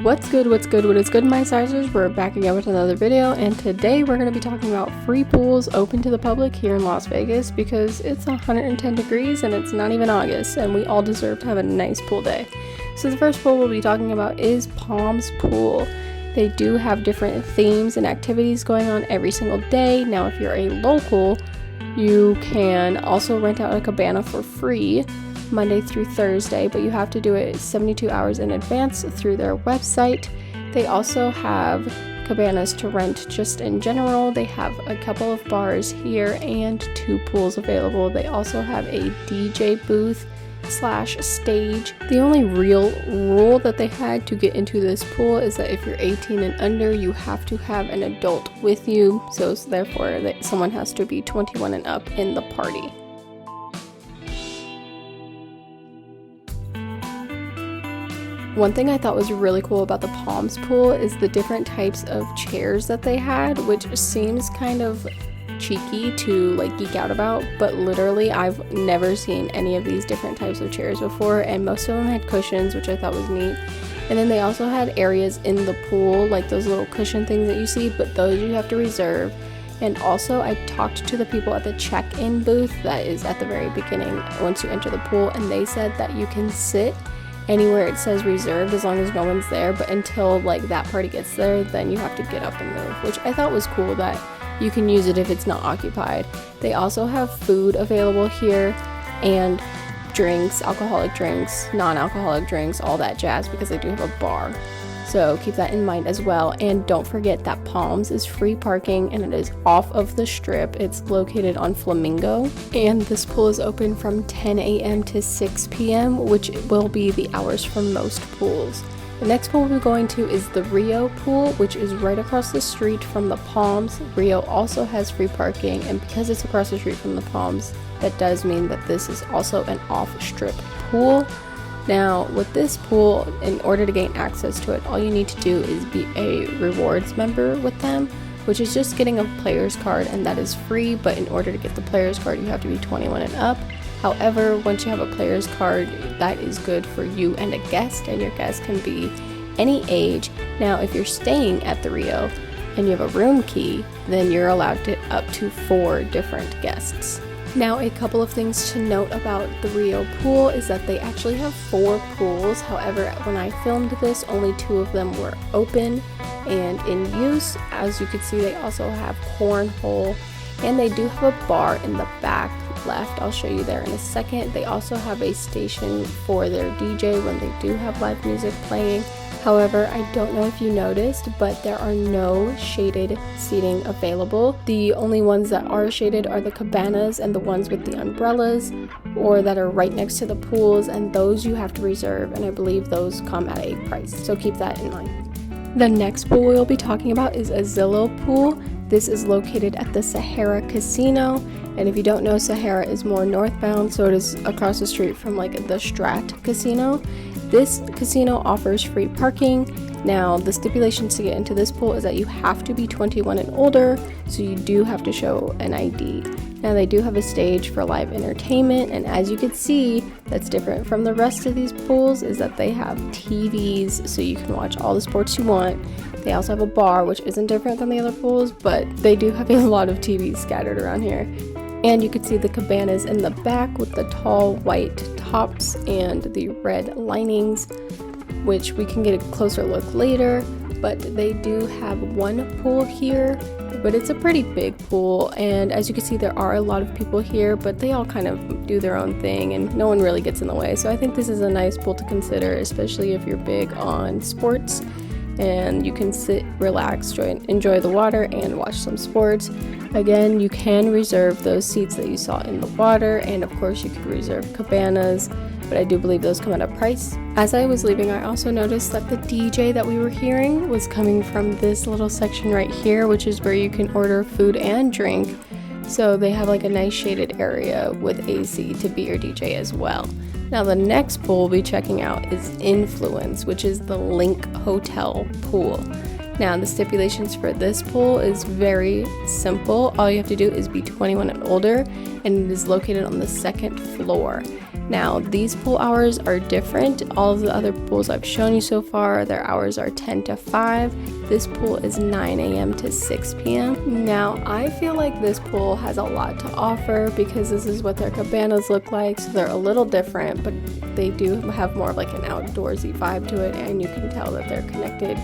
What's good, what is good, my sizers? We're back again with another video, and today we're going to be talking about free pools open to the public here in Las Vegas because it's 110 degrees and it's not even August, and we all deserve to have a nice pool day. So the first pool we'll be talking about is Palms Pool. They do have different themes and activities going on every single day. Now, if you're a local, you can also rent out a cabana for free Monday through Thursday, but you have to do it 72 hours in advance through their website. They also have cabanas to rent just in general. They have a couple of bars here and 2 pools available. They also have a DJ booth / stage. The only real rule that they had to get into this pool is that if you're 18 and under, you have to have an adult with you, so therefore that someone has to be 21 and up in the party. One thing I thought was really cool about the Palms Pool is the different types of chairs that they had, which seems kind of cheeky to like geek out about, but literally I've never seen any of these different types of chairs before, and most of them had cushions, which I thought was neat. And then they also had areas in the pool, like those little cushion things that you see, but those you have to reserve. And also I talked to the people at the check-in booth that is at the very beginning once you enter the pool, and they said that you can sit anywhere it says reserved as long as no one's there, but until like that party gets there, then you have to get up and move, which I thought was cool that you can use it if it's not occupied. They also have food available here and drinks, alcoholic drinks, non-alcoholic drinks, all that jazz, because they do have a bar. So keep that in mind as well. And don't forget that Palms is free parking and it is off of the strip. It's located on Flamingo, and this pool is open from 10 a.m. to 6 p.m., which will be the hours for most pools. The next pool we'll be going to is the Rio pool, which is right across the street from the Palms. Rio also has free parking, and because it's across the street from the Palms, that does mean that this is also an off-strip pool. Now, with this pool, in order to gain access to it, all you need to do is be a rewards member with them, which is just getting a player's card, and that is free, but in order to get the player's card, you have to be 21 and up. However, once you have a player's card, that is good for you and a guest, and your guest can be any age. Now, if you're staying at the Rio and you have a room key, then you're allowed to up to 4 different guests. Now, a couple of things to note about the Rio pool is that they actually have 4 pools. However, when I filmed this, only 2 of them were open and in use. As you can see, they also have cornhole, and they do have a bar in the back left. I'll show you there in a second. They also have a station for their DJ when they do have live music playing. However, I don't know if you noticed, but there are no shaded seating available. The only ones that are shaded are the cabanas and the ones with the umbrellas, or that are right next to the pools, and those you have to reserve, and I believe those come at a price, so keep that in mind. The next pool we'll be talking about is a Zillow pool. This is located at the Sahara Casino, and if you don't know, Sahara is more northbound, so it is across the street from like the Strat Casino. This casino offers free parking. Now, the stipulations to get into this pool is that you have to be 21 and older, so you do have to show an ID. Now, they do have a stage for live entertainment, and as you can see, that's different from the rest of these pools, is that they have TVs, so you can watch all the sports you want. They also have a bar, which isn't different than the other pools, but they do have a lot of TVs scattered around here. And you can see the cabanas in the back with the tall white tops and the red linings, which we can get a closer look later. But they do have one pool here, but it's a pretty big pool, and as you can see, there are a lot of people here, but they all kind of do their own thing and no one really gets in the way. So I think this is a nice pool to consider, especially if you're big on sports and you can sit, relax, enjoy the water and watch some sports. Again, you can reserve those seats that you saw in the water, and of course you could reserve cabanas, but I do believe those come at a price. As I was leaving, I also noticed that the DJ that we were hearing was coming from this little section right here, which is where you can order food and drink. So they have like a nice shaded area with AC to be your DJ as well. Now, the next pool we'll be checking out is Influence, which is the Link Hotel pool. Now, the stipulations for this pool is very simple. All you have to do is be 21 and older, and it is located on the 2nd floor. Now, these pool hours are different. All of the other pools I've shown you so far, their hours are 10 to 5. This pool is 9 a.m. to 6 p.m. Now, I feel like this pool has a lot to offer because this is what their cabanas look like. So they're a little different, but they do have more of like an outdoorsy vibe to it, and you can tell that they're connected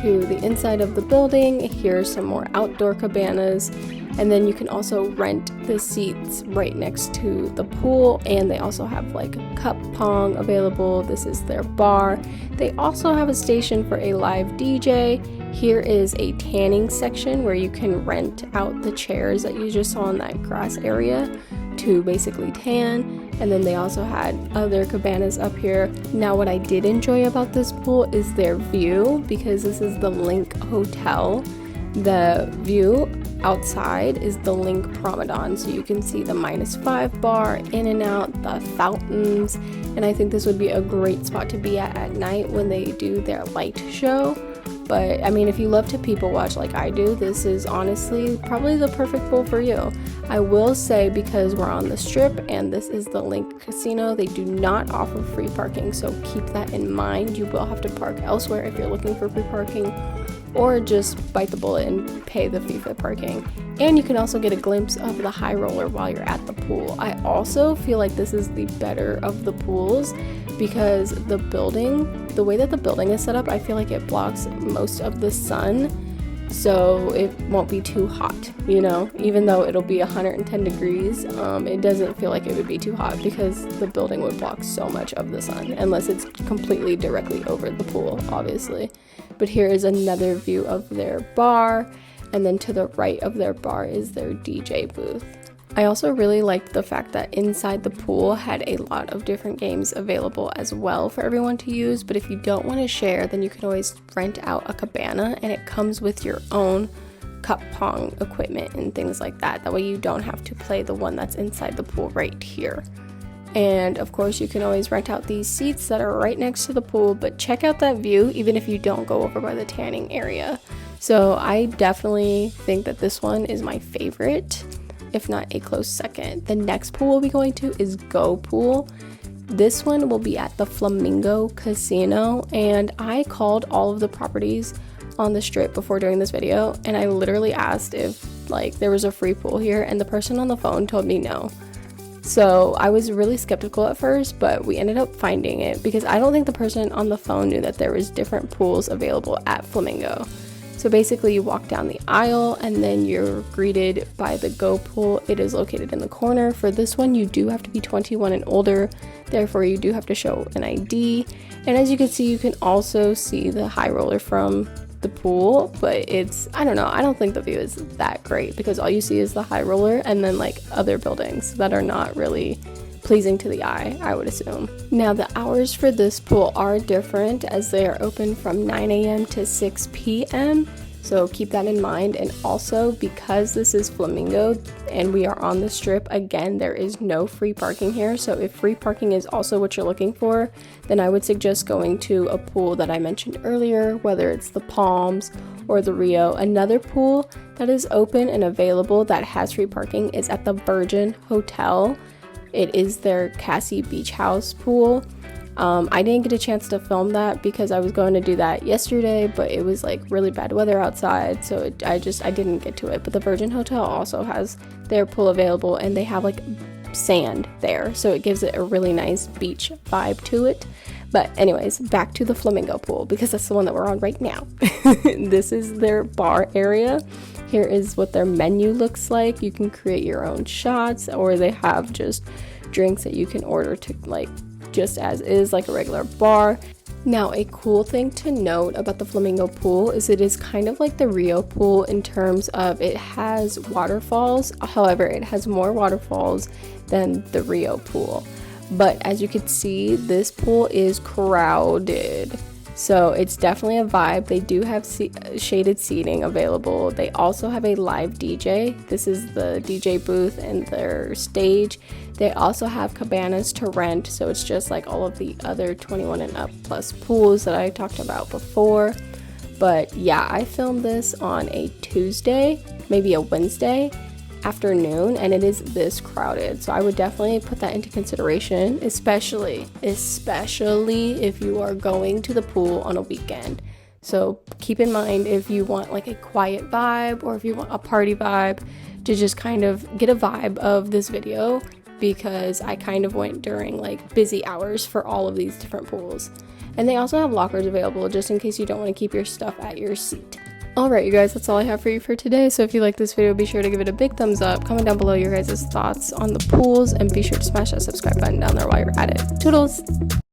to the inside of the building. Here's some more outdoor cabanas, and then you can also rent the seats right next to the pool, and they also have like cup pong available. This is their bar. They also have a station for a live DJ. Here is a tanning section where you can rent out the chairs that you just saw in that grass area to basically tan. And then they also had other cabanas up here. Now, what I did enjoy about this pool is their view, because this is the Link Hotel. The view outside is the Link Promenade, so you can see the -5 bar, in and out, the fountains, and I think this would be a great spot to be at night when they do their light show. But I mean, if you love to people watch like I do, this is honestly probably the perfect pool for you. I will say, because we're on the Strip and this is the Link Casino, they do not offer free parking, so keep that in mind. You will have to park elsewhere if you're looking for free parking, or just bite the bullet and pay the fee for parking. And you can also get a glimpse of the high roller while you're at the pool. I also feel like this is the better of the pools because the way that the building is set up, I feel like it blocks most of the sun, so it won't be too hot, you know, even though it'll be 110 degrees. It doesn't feel like it would be too hot because the building would block so much of the sun, unless it's completely directly over the pool, obviously. But here is another view of their bar, and then to the right of their bar is their DJ booth. I also really liked the fact that inside the pool had a lot of different games available as well for everyone to use, but if you don't want to share, then you can always rent out a cabana, and it comes with your own cup pong equipment and things like that. That way you don't have to play the one that's inside the pool right here. And of course, you can always rent out these seats that are right next to the pool, but check out that view even if you don't go over by the tanning area. So I definitely think that this one is my favorite, if not a close second. The next pool we'll be going to is Go Pool. This one will be at the Flamingo Casino, and I called all of the properties on the Strip before doing this video, and I literally asked if like there was a free pool here, and the person on the phone told me no. So I was really skeptical at first, but we ended up finding it because I don't think the person on the phone knew that there was different pools available at Flamingo. So basically you walk down the aisle and then you're greeted by the Go Pool. It is located in the corner. For this one, you do have to be 21 and older. Therefore, you do have to show an ID. And as you can see, you can also see the high roller from the pool, but I don't know, I don't think the view is that great because all you see is the high roller and then like other buildings that are not really pleasing to the eye, I would assume. Now, the hours for this pool are different as they are open from 9 a.m. to 6 p.m. So keep that in mind. And also, because this is Flamingo and we are on the Strip, again, there is no free parking here. So if free parking is also what you're looking for, then I would suggest going to a pool that I mentioned earlier, whether it's the Palms or the Rio. Another pool that is open and available that has free parking is at the Virgin Hotel. It is their Cassie Beach House pool. I didn't get a chance to film that because I was going to do that yesterday, but it was like really bad weather outside, so I didn't get to it. But the Virgin Hotel also has their pool available, and they have like sand there, so it gives it a really nice beach vibe to it. But anyways, back to the Flamingo pool because that's the one that we're on right now. This is their bar area. Here is what their menu looks like. You can create your own shots, or they have just drinks that you can order to like just as is, like a regular bar. Now, a cool thing to note about the Flamingo pool is it is kind of like the Rio pool in terms of it has waterfalls. However, it has more waterfalls than the Rio pool. But as you can see, this pool is crowded. So it's definitely a vibe. They do have shaded seating available. They also have a live DJ. This is the DJ booth and their stage. They also have cabanas to rent, so it's just like all of the other 21 and up plus pools that I talked about before. But yeah, I filmed this on a Tuesday, maybe a Wednesday afternoon, and it is this crowded. So I would definitely put that into consideration, especially if you are going to the pool on a weekend. So keep in mind, if you want like a quiet vibe or if you want a party vibe, to just kind of get a vibe of this video, because I kind of went during like busy hours for all of these different pools. And they also have lockers available just in case you don't want to keep your stuff at your seat. Alright you guys, that's all I have for you for today. So if you like this video, be sure to give it a big thumbs up, comment down below your guys' thoughts on the pools, and be sure to smash that subscribe button down there while you're at it. Toodles!